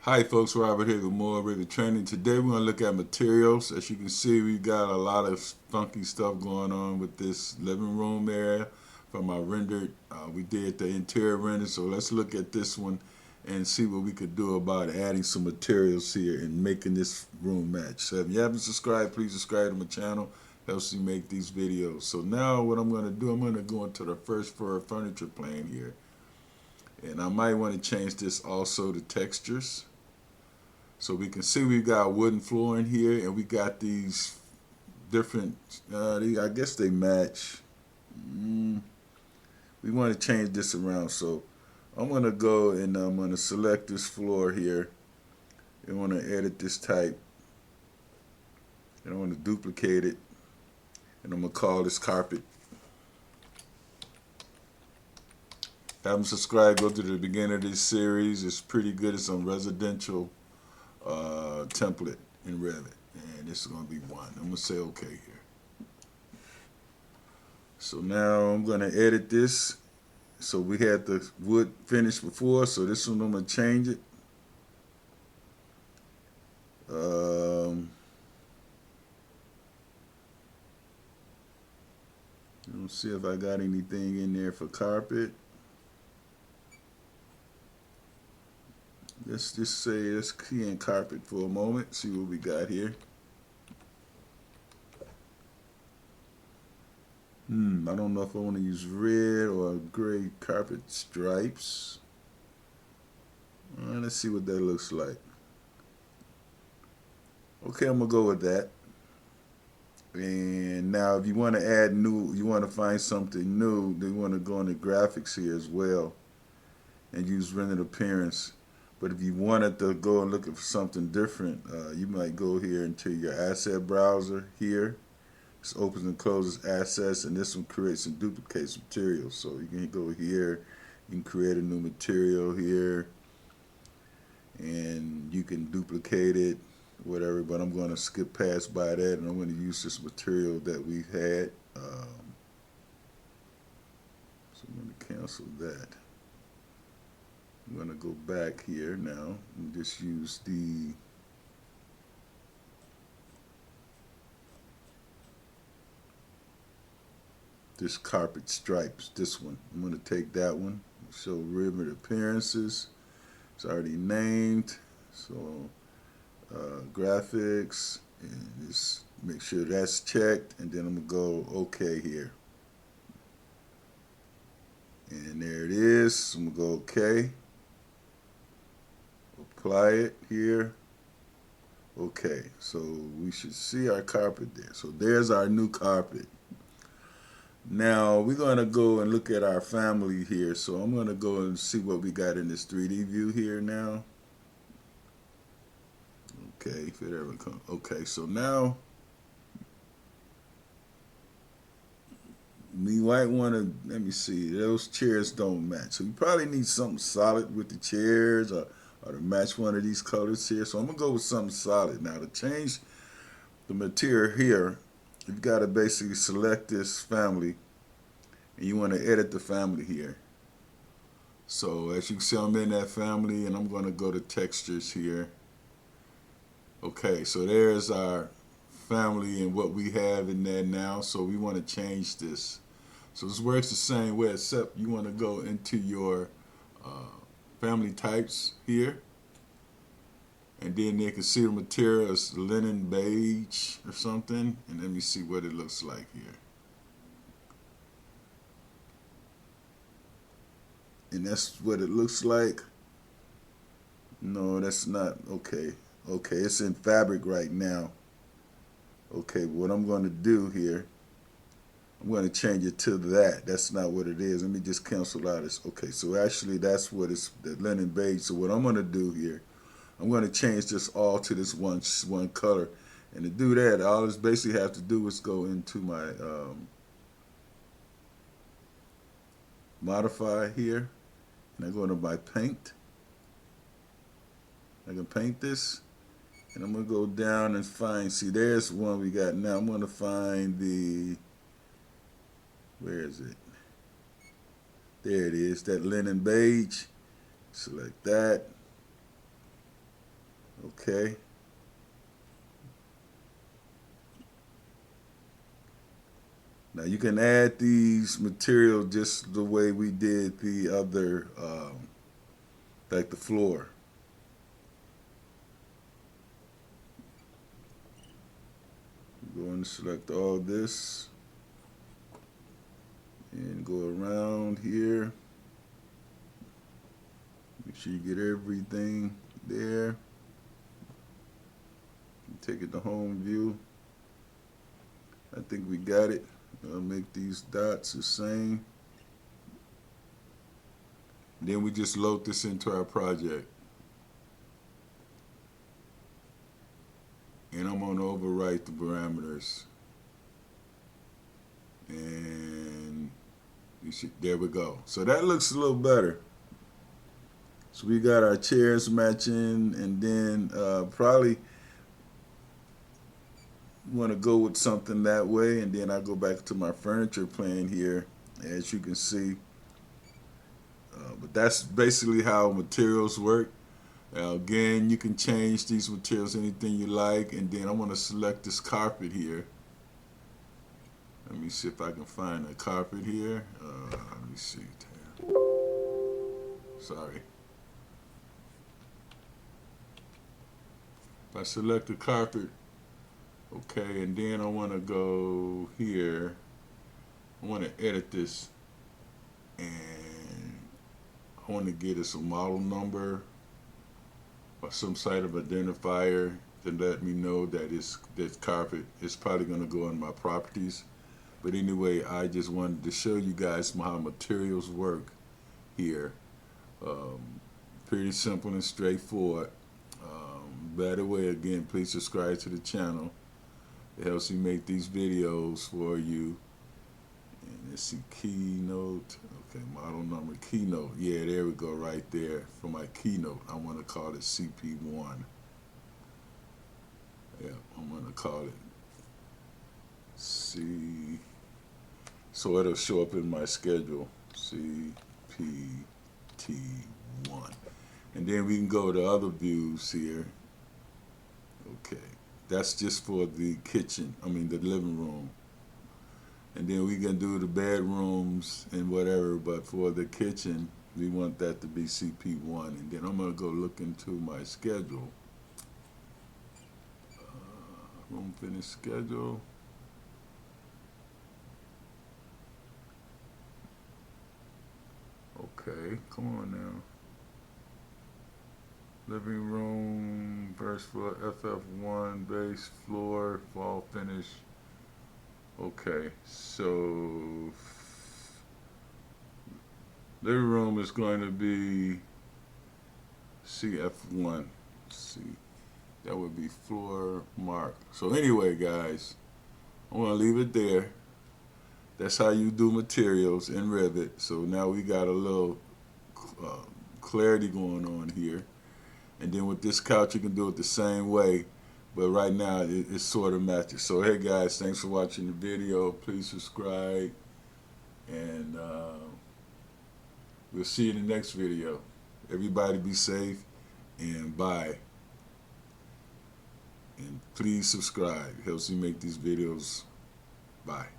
Hi folks, Robert here with more Revit training. Today we're going to look at materials. As you can see, we got a lot of funky stuff going on with this living room area from our rendered. We did the interior render, so let's look at this one and see what we could do about adding some materials here and making this room match. So if you haven't subscribed, please subscribe to my channel. Helps me make these videos. So now what I'm going to do, I'm going to go into the first furniture plane here. And I might want to change this also to textures. So we can see we've got wooden flooring here, and we got these different, I guess they match. We want to change this around, so I'm going to go and I'm going to select this floor here. I want to edit this type, and I want to duplicate it, and I'm going to call this carpet. Haven't subscribed, go to the beginning of this series. It's pretty good. It's on residential template in Revit, and this is going to be one. I'm going to say okay here. So now I'm going to edit this. So we had the wood finished before, so this one I'm going to change it. Let's see if I got anything in there for carpet. Let's just say, let's key in carpet for a moment, see what we got here. I don't know if I want to use red or gray carpet stripes. Let's see what that looks like. Okay, I'm going to go with that. And now if you want to add new, you want to find something new, then you want to go into graphics here as well and use rendered appearance. But if you wanted to go and look for something different, you might go here into your asset browser here. This opens and closes assets, and this one creates and duplicates materials. So you can go here, you can create a new material here, and you can duplicate it, whatever. But I'm going to skip past by that, and I'm going to use this material that we had. So I'm going to cancel that. I'm going to go back here now and just use this carpet stripes, this one. I'm going to take that one, show rivet appearances. It's already named, so graphics, and just make sure that's checked, and then I'm going to go OK here. And there it is. I'm going to go OK. Apply it here. Okay, so we should see our carpet there. So there's our new carpet. Now we're going to go and look at our family here. So I'm going to go and see what we got in this 3D view here now. Okay, if it ever comes. Okay, so now we might want to, let me see, those chairs don't match. So you probably need something solid with the chairs, or to match one of these colors here. So I'm going to go with something solid. Now to change the material here, you've got to basically select this family, and you want to edit the family here. So as you can see, I'm in that family, and I'm going to go to textures here. Okay, so there's our family and what we have in there now. So we want to change this. So this works the same way, except you want to go into your family types here, and then they can see the material is linen beige or something, and let me see what it looks like here. And that's what it looks like. No, that's not okay. Okay, it's in fabric right now. Okay, what I'm going to do here, I'm going to change it to that. That's not what it is. Let me just cancel out this. Okay, so actually that's what it's, the linen beige. So what I'm going to do here, I'm going to change this all to this one color. And to do that, all I basically have to do is go into my modify here, and I go into my paint. I can paint this, and I'm going to go down and find, see, there's one we got now. I'm going to find the, where is it? There it is, that linen beige. Select that. Okay. Now you can add these materials just the way we did the other, like the floor. Go and select all this and go around here. Make sure you get everything there. Take it to home view. I think we got it. I'll make these dots the same. Then we just load this into our project. And I'm going to overwrite the parameters. And there we go. So that looks a little better. So we got our chairs matching, and then probably want to go with something that way, and then I go back to my furniture plan here, as you can see. But that's basically how materials work. Again, you can change these materials anything you like, and then I'm going to select this carpet here. Let me see if I can find a carpet here. Let me see. Sorry. If I select the carpet, okay, and then I want to go here. I want to edit this, and I want to get us a model number or some sort of identifier to let me know that this carpet is probably going to go in my properties. But anyway, I just wanted to show you guys how materials work here. Pretty simple and straightforward. By the way, again, please subscribe to the channel. It helps me make these videos for you. And let's see, keynote. Okay, model number, keynote. Yeah, there we go, right there for my keynote. I want to call it CP1. Yeah, I'm going to call it C. So it'll show up in my schedule, CPT1. And then we can go to other views here. Okay, that's just for the kitchen, the living room. And then we can do the bedrooms and whatever, but for the kitchen, we want that to be CP1. And then I'm going to go look into my schedule. Room finish schedule. Okay, come on now. Living room, first floor, FF1, base floor, fall finish. Okay, so living room is going to be CF1. See, that would be floor mark. So anyway, guys, I'm going to leave it there. That's how you do materials in Revit. So now we got a little clarity going on here. And then with this couch, you can do it the same way. But right now, it sort of matches. So hey, guys, thanks for watching the video. Please subscribe. And we'll see you in the next video. Everybody be safe and bye. And please subscribe. It helps me make these videos. Bye.